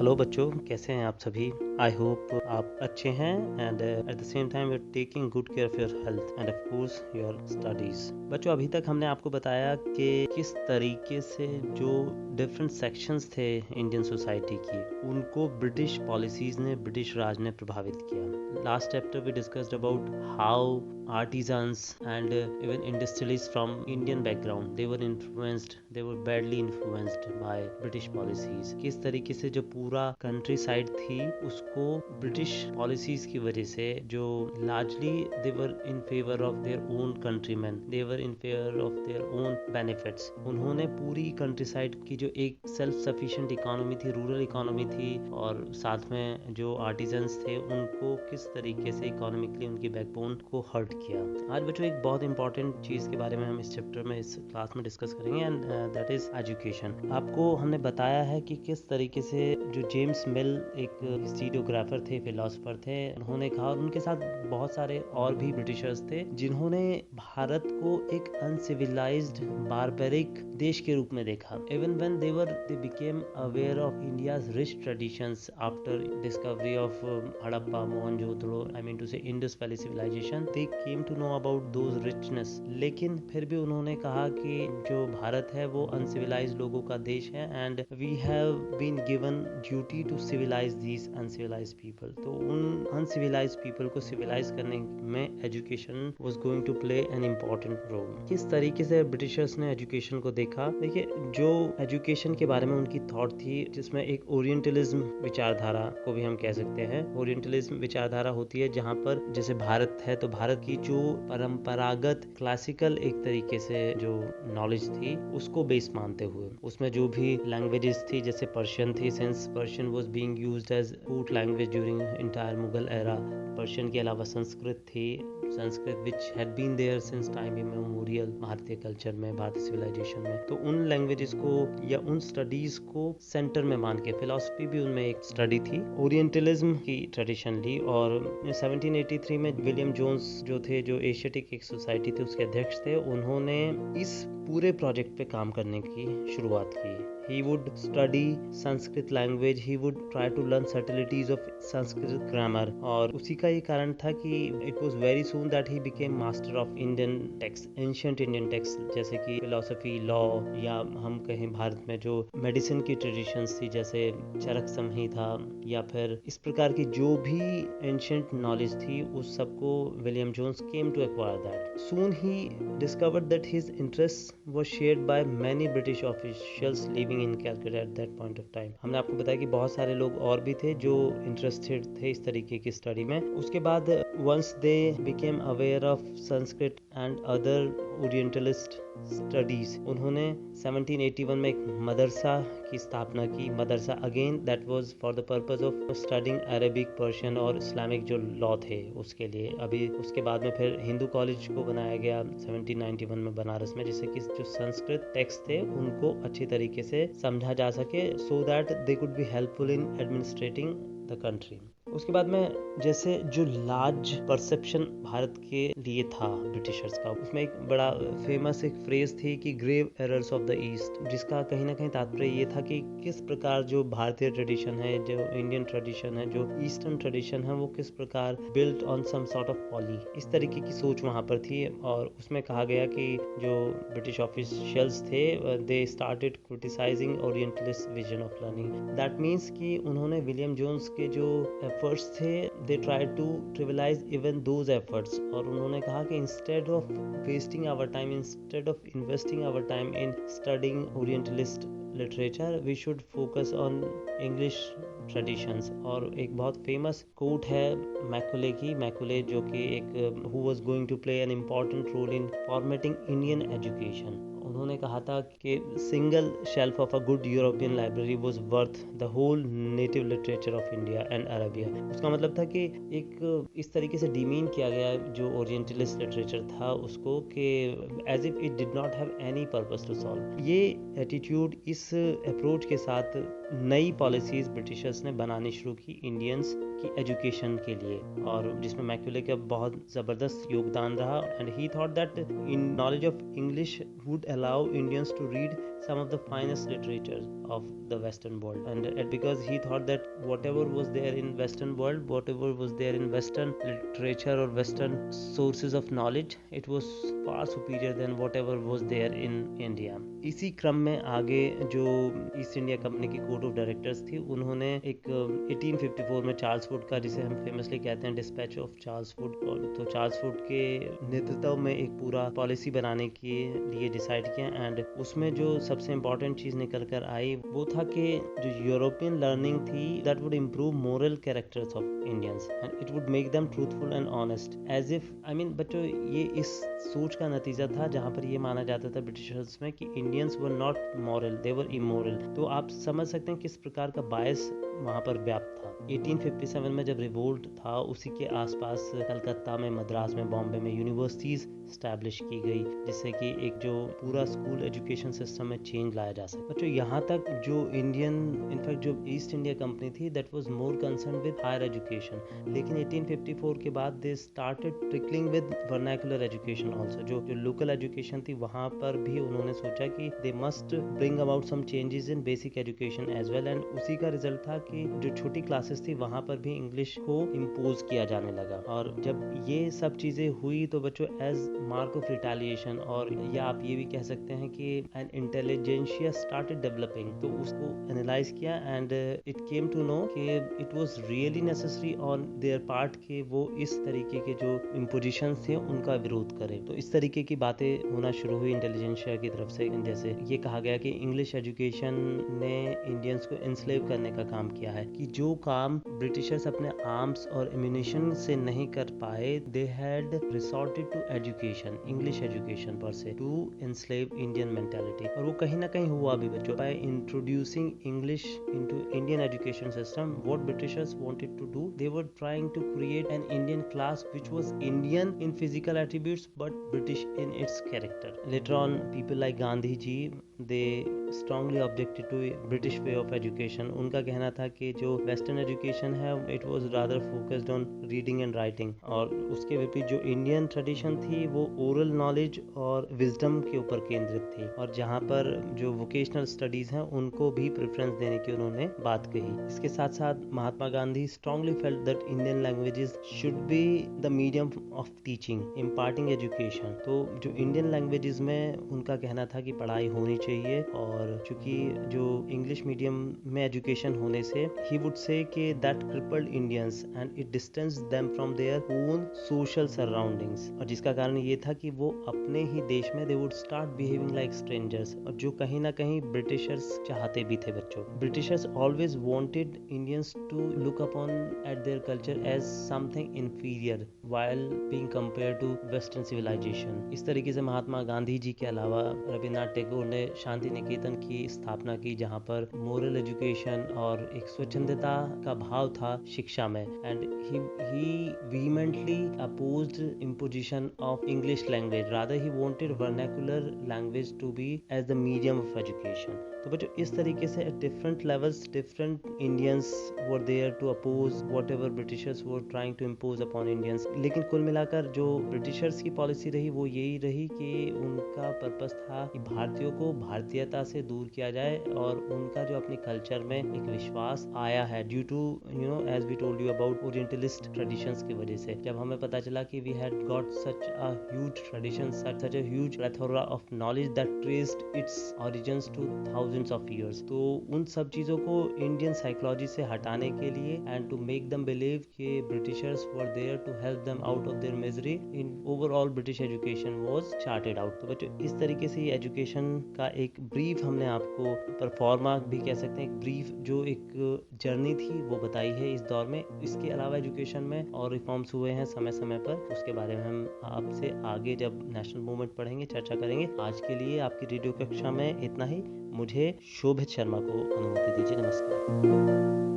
Hello बच्चों, कैसे हैं आप सभी। आई होप आप अच्छे हैं and at the same time you are taking good care of your health and of course your studies. बच्चों, अभी तक हमने आपको बताया कि किस तरीके से जो डिफरेंट सेक्शंस थे इंडियन सोसाइटी की, उनको ब्रिटिश पॉलिसीज ने, ब्रिटिश राज ने प्रभावित किया। Last chapter we discussed about how artisans and even industrialists from Indian background, they were badly influenced by British policies। किस तरीके से जो पूरा कंट्री साइड थी उसको ब्रिटिश पॉलिसीज की वजह से, जो largely they were in favor of their own countrymen, they were in favor of their own benefits, उन्होंने पूरी कंट्री साइड की जो एक सेल्फ सफिशिएंट इकोनॉमी थी, रूरल इकोनॉमी थी, और साथ में जो आर्टिजन्स थे उनको किस तरीके से इकोनॉमिकली उनकी बैकबोन को हर्ट किया। आज बच्चों एक बहुत इंपॉर्टेंट चीज़ के बारे में हम इस चैप्टर में, इस क्लास में डिस्कस करेंगे एंड दैट इज एजुकेशन। आपको हमने बताया है कि किस तरीके से जो जेम्स मिल एक हिस्टोरियोग्राफर थे, फिलोसोफर थे, उन्होंने कहा, और उनके साथ बहुत सारे और भी ब्रिटिशर्स थे जिन्होंने भारत को एक अनसिविलाइज्ड बारबेरिक देश के रूप में देखा। Even when they became aware of India's rich traditions after discovery of Harappa, Mohenjo-daro, I mean to say Indus Valley civilization, they came to know about those richness। लेकिन फिर भी उन्होंने कहा कि जो भारत है वो अनसिविलाइज्ड लोगों का देश है and we have been given duty to civilize these uncivilized people. तो उन अनसिविलाइज्ड पीपल को सिविलाइज करने में education was going to play an important role. किस तरीके से ब्रिटिशर्स ने एजुकेशन को देखा? देखिए, जो एजुकेशन के बारे में उनकी थॉट थी, जिसमें एक ओरिएंटलिज्म विचारधारा को भी हम कह सकते हैं। ओरिएंटलिज्म विचारधारा होती है जहाँ पर जैसे भारत है तो भारत की जो परंपरागत क्लासिकल एक तरीके से जो नॉलेज थी उसको बेस मानते हुए, उसमें जो भी लैंग्वेजेस थी, जैसे पर्शियन थी, since Persian was being used as root language during entire Mughal era. Persian के अलावा संस्कृत थी, Sanskrit which had been there since time immemorial भारतीय कल्चर में, भारतीय सिविलाइजेशन में। तो उन लैंग्वेजेस को या उन स्टडीज को सेंटर में मान के, फिलॉसफी भी उनमें एक स्टडी थी, ओरिएंटलिज्म की ट्रेडिशन ली। और 1783 में विलियम जोन्स जो थे, जो एशियाटिक एक सोसाइटी थी उसके अध्यक्ष थे, उन्होंने इस पूरे प्रोजेक्ट पे काम करने की शुरुआत की। He would study Sanskrit language, he would try to learn subtleties of Sanskrit grammar, और उसी का ये कारण था कि it was very soon that he became master of Indian texts, ancient Indian texts, जैसे कि philosophy, law, या हम कहें भारत में जो मेडिसिन की ट्रेडिशंस थी जैसे चरक संहिता, या फिर इस प्रकार की जो भी एंशियंट नॉलेज थी, उस सबको William Jones came to acquire that. Soon he discovered that his interests were shared by many British officials living in Calcutta at that point of time. हमने आपको बताया कि बहुत सारे लोग और भी थे जो इंटरेस्टेड थे इस तरीके की स्टडी में। उसके बाद once they became aware of Sanskrit and other orientalist studies, उन्होंने 1781 में एक मदरसा की स्थापना की। मदरसा again that was for the purpose of studying Arabic, Persian और इस्लामिक जो लॉ थे उसके लिए। अभी उसके बाद में फिर हिंदू कॉलेज को बनाया गया 1791 में बनारस में, जिससे कि जो संस्कृत टेक्स्ट थे उनको अच्छी तरीके से समझा जा सके, so that they could be helpful in administrating the country. उसके बाद में जैसे जो लार्ज परसेप्शन भारत के लिए था ब्रिटिशर्स का, उसमें एक बड़ा फेमस एक फ्रेज थी कि grave errors of the East, जिसका कहीं ना कहीं तात्पर्य ये था कि किस प्रकार जो भारतीय ट्रेडिशन है, जो इंडियन ट्रेडिशन है, जो ईस्टर्न ट्रेडिशन है, वो किस प्रकार built on some sort of poly, इस तरीके की सोच वहाँ पर थी। और उसमें कहा गया कि जो ब्रिटिश ऑफिशियल्स थे, they started criticising orientalist vision of learning. That means कि उन्होंने विलियम जोन्स के जो एफर्ट्स थे, they try to trivialise even those efforts, और उन्होंने कहा कि instead of wasting our time, instead of investing our time in studying orientalist literature, we should focus on English traditions. और एक बहुत फेमस कोट है मैकुले की, मैकुले जो कि एक who was going to play an important role in formatting Indian education. उन्होंने कहा था कि single shelf of a good European library was worth the whole native literature of India and Arabia. उसका मतलब था कि एक इस तरीके से डिमीन किया गया जो ओरिएंटलिस्ट लिटरेचर था उसको, कि as if it did not have any purpose to solve. ये एटीट्यूड, इस अप्रोच के साथ नई पॉलिसीज ब्रिटिशर्स ने बनानी शुरू की इंडियंस की एजुकेशन के लिए, और जिसमें मैक्यूले का बहुत ज़बरदस्त योगदान रहा। And he thought that in knowledge of English would allow Indians to read some of the finest literatures of the Western world, and because he thought that whatever was there in Western world, whatever was there in Western literature or Western sources of knowledge, it was far superior than whatever was there in India. इसी क्रम में आगे जो East India company की court of directors थी, उन्होंने एक 1854 में चार्ल्स वुड का, जिसे हम फेमसली कहते हैं डिस्पैच ऑफ चार्ल्स वुड, तो चार्ल्स वुड के नेतृत्व में एक पूरा पॉलिसी बनाने के लिए डिसाइड किया। एंड उसमें जो सबसे इम्पोर्टेंट चीज़ निकल कर आई वो था कि जो यूरोपियन लर्निंग थी, that would improve moral characters of Indians and it would make them truthful and honest, as if बच्चों ये इस सोच का नतीजा था जहाँ पर ये माना जाता था ब्रिटिशर्स में कि Indians were not moral, they were immoral. तो आप समझ सकते हैं किस प्रकार का बायस वहाँ पर व्याप्त था। 1857 में जब रिवोल्ट था, उसी के आसपास कलकत्ता में, मद्रास में, बॉम्बे में यूनिवर्सिटीज स्टैब्लिश की गई, जिससे कि एक जो पूरा स्कूल एजुकेशन सिस्टम में चेंज लाया जा सके। बच्चों यहाँ तक जो इंडियन, इनफैक्ट जो ईस्ट इंडिया कंपनी थी, that was more concern with higher education, लेकिन 1854 के बाद they started trickling with vernacular education also. जो लोकल एजुकेशन थी वहाँ पर भी उन्होंने सोचा कि they must bring about some changes in basic education as well, and उसी का रिजल्ट था कि जो छोटी क्लासेस थी वहाँ पर भी इंग्लिश को इम्पोज किया जाने लगा। और जब ये सब चीज़ें हुई तो बच्चों एज मार्क ऑफ रिटेलिएशन, और या आप ये भी कह सकते हैं कि एन इंटेलिजेंशिया स्टार्टेड डेवलपिंग, तो उसको एनालाइज किया and it came to know कि it was really necessary on their part कि वो इस तरीके के जो इम्पोजिशंस थे उनका विरोध करें। तो इस तरीके की बातें होना शुरू हुई इंटेलिजेंशिया की तरफ से। जैसे ये कहा गया कि इंग्लिश एजुकेशन ने इंडियंस को इंस्लेव करने का काम किया है, कि जो काम ब्रिटिशर्स अपने आर्म्स और एम्यूनिशन से नहीं कर पाए, they had resorted to education, English education पर से, टू एनस्लेव इंडियन मेंटालिटी। और वो कहीं ना कहीं हुआ भी बच्चों। By introducing English into Indian education system, what Britishers wanted to do, they were trying to create an Indian class which was Indian in physical attributes but British in its character. Later on people like Gandhi ji, they strongly objected to British way of education. उनका कहना था कि जो western education है, it was rather focused on reading and writing, और उसके विपरीत जो इंडियन ट्रेडिशन थी वो ओरल नॉलेज और विजडम के ऊपर केंद्रित थी, और जहाँ पर जो वोकेशनल स्टडीज हैं उनको भी प्रेफरेंस देने की उन्होंने बात कही। इसके साथ साथ Mahatma Gandhi strongly felt that Indian languages should be the medium of teaching, imparting education. तो जो इंडियन लैंग्वेजेस में उनका कहना था कि पढ़ाई होनी चाहिए, और चूंकि जो इंग्लिश मीडियम में एजुकेशन होने से, ही वुड से कि that crippled Indians and it distance them from their own social surroundings, और जिसका कारण ये था कि वो अपने ही देश में they would start behaving like strangers, और जो कहीं ना कहीं ब्रिटिशर्स चाहते भी थे बच्चों। Britishers always wanted Indians to look upon at their culture as something inferior while being compare to western civilisation. इस तरीके से महात्मा गांधी जी के अलावा रविन्द्रनाथ टैगोर ने शांति निकेतन की स्थापना की, जहाँ पर मोरल एजुकेशन और एक स्वच्छंदता का भाव था शिक्षा में, and he vehemently opposed imposition of English language, rather he wanted vernacular language to be as the medium of education। तो बच्चों इस तरीके से at different levels different Indians were there to oppose whatever Britishers were trying to impose upon Indians। लेकिन कुल मिलाकर जो Britishers की पॉलिसी रही वो यही रही कि उनका पर्पस था कि भारतीयों को भारतीयता से दूर किया जाए, और उनका जो अपने कल्चर में एक विश्वास आया है due to as we told you about orientalist traditions की वजह से। जब हमें पता चला कि we had got such a huge tradition, such a huge plethora of knowledge that traced its origins to thousands of years, तो उन सब चीज़ों को इंडियन साइकोलॉजी से हटाने के लिए and to make them believe कि britishers were there to help them out of their misery, in overall British education was charted out. तो बच्चों इस तरीके से एजुकेशन का एक ब्रीफ हमने आपको, परफॉर्मा भी कह सकते हैं, एक ब्रीफ जो एक जर्नी थी वो बताई है इस दौर में। इसके अलावा एजुकेशन में और रिफॉर्म्स हुए हैं समय समय पर, उसके बारे में हम आपसे आगे जब नेशनल मूवमेंट पढ़ेंगे चर्चा करेंगे। आज के लिए आपकी रेडियो कक्षा में इतना ही। मुझे शोभित शर्मा को अनुमति दीजिए। नमस्कार।